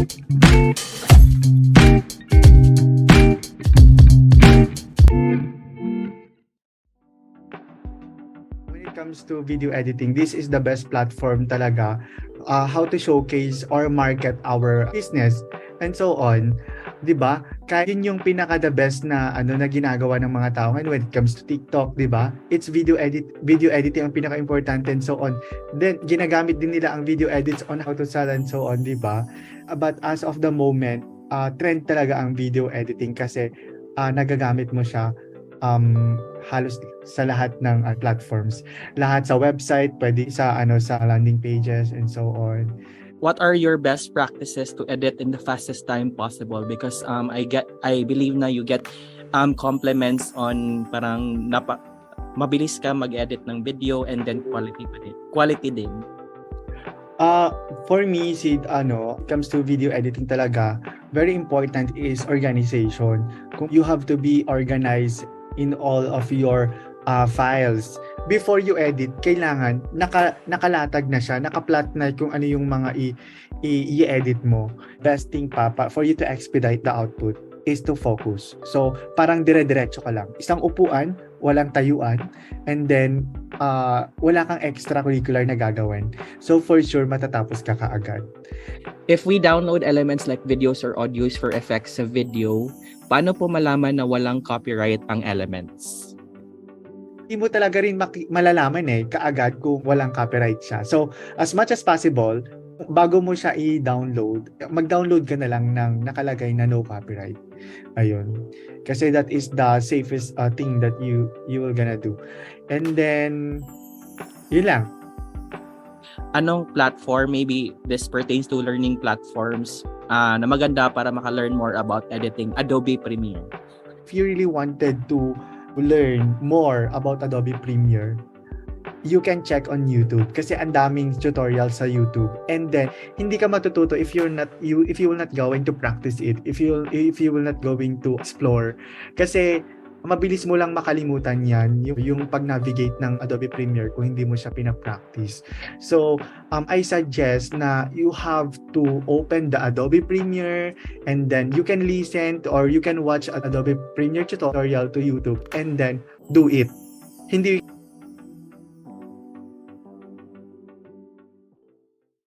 When it comes to video editing, this is the best platform talaga, how to showcase or market our business and so on. 'Di ba? Kaya yun yung pinaka the best na na ginagawa ng mga tao ngayon when it comes to TikTok, 'di ba? It's video editing ang pinaka importante and so on. Then ginagamit din nila ang video edits on how to sell and so on, 'di ba? But as of the moment, trend talaga ang video editing kasi nagagamit mo siya halos sa lahat ng platforms. Lahat sa website, pwede sa landing pages and so on. What are your best practices to edit in the fastest time possible? Because I believe na you get compliments on parang mabilis ka mag-edit ng video and then quality din. For me, comes to video editing talaga, very important is organization. Kung you have to be organized in all of your files. Before you edit, kailangan nakalatag na siya, nakaplat na kung ano yung mga i-edit mo. Best thing for you to expedite the output is to focus. So, parang dire-diretso ka lang. Isang upuan, walang tayuan, and then wala kang extracurricular na gagawin. So, for sure, matatapos ka kaagad. If we download elements like videos or audios for effects sa video, paano po malaman na walang copyright ang elements? Hindi mo talaga rin malalaman kaagad kung walang copyright siya. So, as much as possible, bago mo siya i-download, mag-download ka na lang ng nakalagay na no copyright. Ayun. Kasi that is the safest thing that you will gonna do. And then, yun lang. Anong platform, maybe this pertains to learning platforms, na maganda para maka-learn more about editing? Adobe Premiere. If you really wanted to learn more about Adobe Premiere, you can check on YouTube kasi ang daming tutorials sa YouTube. And then hindi ka matututo if you will not going to practice it, if you will not going to explore, kasi mabilis mo lang makalimutan yan yung pag-navigate ng Adobe Premiere kung hindi mo siya pina-practice. So I suggest na you have to open the Adobe Premiere and then you can listen or you can watch Adobe Premiere tutorial to YouTube and then do it. Hindi